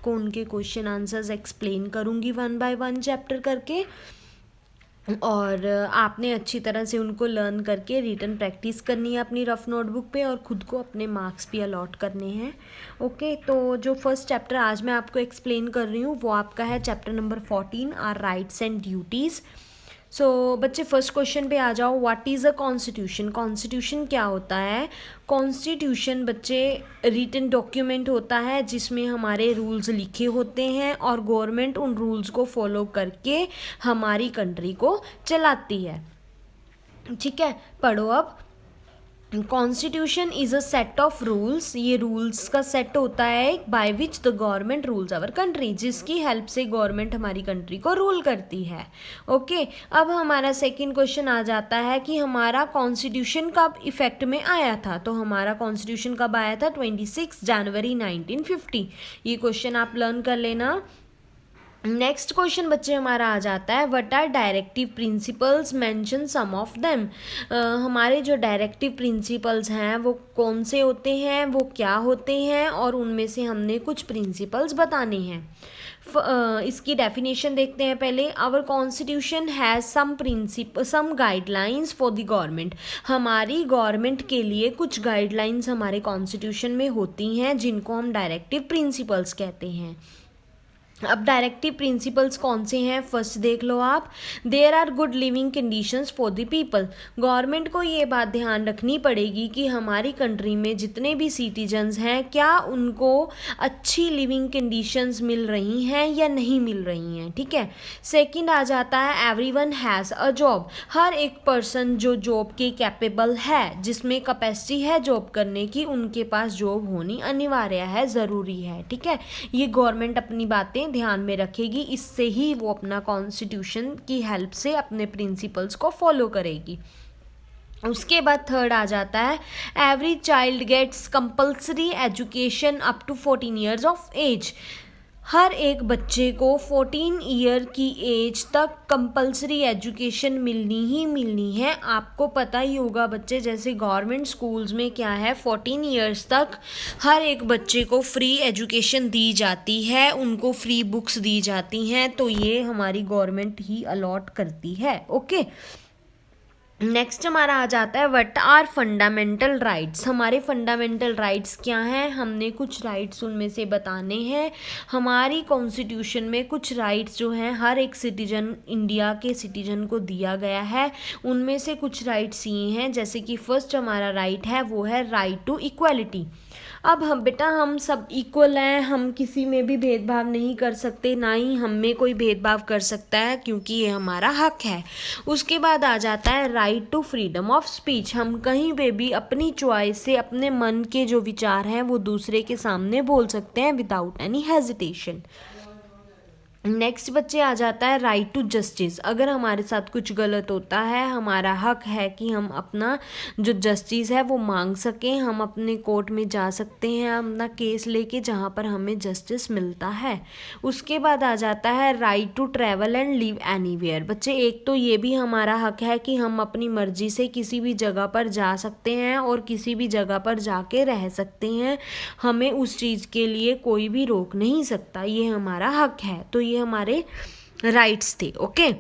आपको उनके question answers explain करूँगी 1 बाय 1 चैप्टर करके, और आपने अच्छी तरह से उनको लर्न करके रिटन प्रैक्टिस करनी है अपनी रफ नोटबुक पे, और ख़ुद को अपने मार्क्स भी अलॉट करने हैं। ओके, तो जो फर्स्ट चैप्टर आज मैं आपको एक्सप्लेन कर रही हूँ वो आपका है chapter number 14, our rights and duties. So बच्चे फर्स्ट क्वेश्चन पे आ जाओ। What is a constitution? Constitution क्या होता है? कॉन्स्टिट्यूशन बच्चे रिटन डॉक्यूमेंट होता है जिसमें हमारे रूल्स लिखे होते हैं और गवर्नमेंट उन रूल्स को फॉलो करके हमारी कंट्री को चलाती है। ठीक है, पढ़ो अब। Constitution is a set of rules, ये रूल्स का सेट होता है by which the government rules our country, जिसकी हेल्प से गवर्नमेंट हमारी कंट्री को रूल करती है। ओके, अब हमारा सेकंड क्वेश्चन आ जाता है कि हमारा कॉन्स्टिट्यूशन कब इफेक्ट में आया था। तो हमारा कॉन्स्टिट्यूशन कब आया था? 26 जनवरी 1950। ये क्वेश्चन आप लर्न कर लेना। नेक्स्ट क्वेश्चन बच्चे हमारा आ जाता है, what are directive principles, mention some of them. हमारे जो डायरेक्टिव प्रिंसिपल्स हैं वो कौन से होते हैं, वो क्या होते हैं, और उनमें से हमने कुछ प्रिंसिपल्स बताने हैं। इसकी डेफिनेशन देखते हैं पहले। Our constitution has some guidelines for the government. हमारी गवर्नमेंट के लिए कुछ गाइडलाइंस हमारे कॉन्स्टिट्यूशन में होती हैं जिनको हम डायरेक्टिव प्रिंसिपल्स कहते हैं। अब डायरेक्टिव प्रिंसिपल्स कौन से हैं फर्स्ट देख लो आप। There are good living conditions for the people. Government को ये बात ध्यान रखनी पड़ेगी कि हमारी कंट्री में जितने भी सिटीजन्स हैं क्या उनको अच्छी लिविंग कंडीशंस मिल रही हैं या नहीं मिल रही हैं। ठीक है, सेकंड आ जाता है एवरीवन हैज़ अ जॉब। हर एक पर्सन जो जॉब के कैपेबल है, जिसमें कैपेसिटी है जॉब करने की, उनके पास जॉब होनी अनिवार्य है, ज़रूरी है। ठीक है, ये गवर्नमेंट अपनी बातें ध्यान में रखेगी, इससे ही वो अपना कॉन्स्टिट्यूशन की हेल्प से अपने प्रिंसिपल्स को फॉलो करेगी। उसके बाद थर्ड आ जाता है, every child gets compulsory education up to 14 years of age. हर एक बच्चे को 14 ईयर की एज तक कंपल्सरी एजुकेशन मिलनी ही मिलनी है। आपको पता ही होगा बच्चे, जैसे गवर्नमेंट स्कूल्स में क्या है, 14 ईयर्स तक हर एक बच्चे को फ्री एजुकेशन दी जाती है, उनको फ्री बुक्स दी जाती हैं, तो ये हमारी गवर्नमेंट ही अलॉट करती है। ओके, नेक्स्ट हमारा आ जाता है, व्हाट आर फंडामेंटल राइट्स। हमारे फंडामेंटल राइट्स क्या हैं? हमने कुछ राइट्स उनमें से बताने हैं। हमारी कॉन्स्टिट्यूशन में कुछ राइट्स जो हैं हर एक सिटीजन, इंडिया के सिटीजन को दिया गया है। उनमें से कुछ राइट्स ये हैं, जैसे कि फर्स्ट हमारा राइट है वो है राइट टू इक्वालिटी। अब हम सब इक्वल हैं, हम किसी में भी भेदभाव नहीं कर सकते, ना ही हम में कोई भेदभाव कर सकता है, क्योंकि ये हमारा हक है। उसके बाद आ जाता है right to freedom of speech. हम कहीं पे भी अपनी चॉइस से अपने मन के जो विचार हैं वो दूसरे के सामने बोल सकते हैं विदाउट एनी हेजिटेशन। नेक्स्ट बच्चे आ जाता है राइट टू जस्टिस। अगर हमारे साथ कुछ गलत होता है, हमारा हक है कि हम अपना जो जस्टिस है वो मांग सकें, हम अपने कोर्ट में जा सकते हैं अपना केस लेके, जहाँ पर हमें जस्टिस मिलता है। उसके बाद आ जाता है right to travel and live anywhere. बच्चे एक तो ये भी हमारा हक है कि हम अपनी मर्जी से किसी भी जगह पर जा सकते हैं और किसी भी जगह पर जाके रह सकते हैं, हमें उस चीज़ के लिए कोई भी रोक नहीं सकता, ये हमारा हक है। तो ये हमारे राइट्स थे। ओके,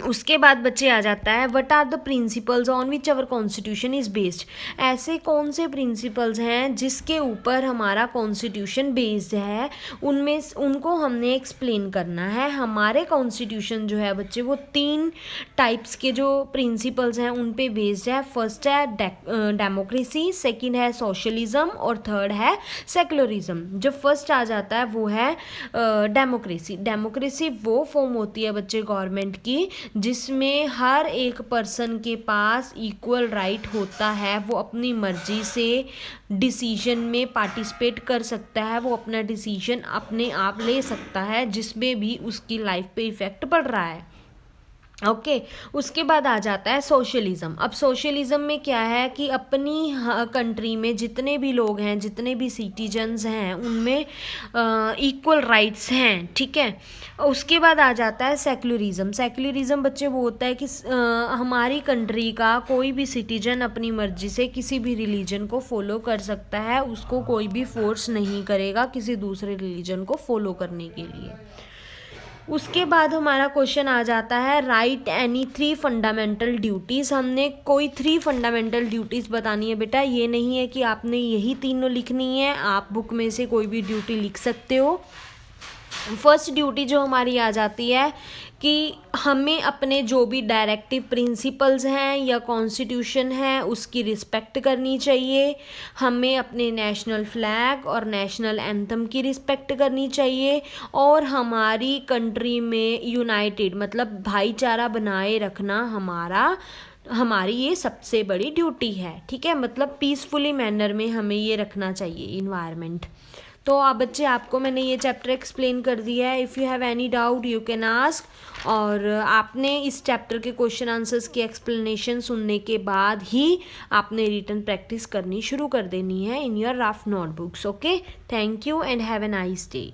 उसके बाद बच्चे आ जाता है, what are the principles on which our constitution is based. ऐसे कौन से प्रिंसिपल्स हैं जिसके ऊपर हमारा कॉन्स्टिट्यूशन बेस्ड है, उनमें उनको हमने एक्सप्लेन करना है। हमारे कॉन्स्टिट्यूशन जो है बच्चे वो 3 टाइप्स के जो प्रिंसिपल्स हैं उन पे बेस्ड है। फर्स्ट है डेमोक्रेसी, सेकंड है सोशलिज्म, और थर्ड है सेकुलरिज्म। जो फर्स्ट आ जाता है वो है डेमोक्रेसी। डेमोक्रेसी वो फॉर्म होती है बच्चे गवर्नमेंट की जिसमें हर एक पर्सन के पास इक्वल राइट होता है, वो अपनी मर्जी से डिसीजन में पार्टिसिपेट कर सकता है, वो अपना डिसीजन अपने आप ले सकता है जिसमें भी उसकी लाइफ पे इफ़ेक्ट पड़ रहा है। ओके उसके बाद आ जाता है सोशलिज़म। अब सोशलिज़म में क्या है कि अपनी कंट्री में जितने भी लोग हैं, जितने भी सिटीजन्स हैं, उनमें इक्वल राइट्स हैं, ठीक है। उसके बाद आ जाता है सेक्युलरिज़म। सेक्युलरिज़म बच्चे वो होता है कि हमारी कंट्री का कोई भी सिटीजन अपनी मर्जी से किसी भी रिलीजन को फॉलो कर सकता है, उसको कोई भी फोर्स नहीं करेगा किसी दूसरे रिलीजन को फॉलो करने के लिए। उसके बाद हमारा क्वेश्चन आ जाता है राइट एनी 3 फंडामेंटल ड्यूटीज़। हमने कोई 3 फंडामेंटल ड्यूटीज़ बतानी है बेटा, ये नहीं है कि आपने यही तीनों लिखनी है, आप बुक में से कोई भी ड्यूटी लिख सकते हो। फर्स्ट ड्यूटी जो हमारी आ जाती है कि हमें अपने जो भी डायरेक्टिव प्रिंसिपल्स हैं या कॉन्स्टिट्यूशन है उसकी रिस्पेक्ट करनी चाहिए। हमें अपने नेशनल फ्लैग और नेशनल एंथम की रिस्पेक्ट करनी चाहिए और हमारी कंट्री में यूनाइटेड मतलब भाईचारा बनाए रखना हमारी ये सबसे बड़ी ड्यूटी है, ठीक है। मतलब पीसफुली मैनर में हमें ये रखना चाहिए इन्वायरमेंट। तो आप बच्चे आपको मैंने ये चैप्टर एक्सप्लेन कर दिया है। If you have any doubt you can ask. और आपने इस चैप्टर के क्वेश्चन आंसर्स की एक्सप्लेनेशन सुनने के बाद ही आपने रिटन प्रैक्टिस करनी शुरू कर देनी है in your rough notebooks. Okay, thank you and have a nice day.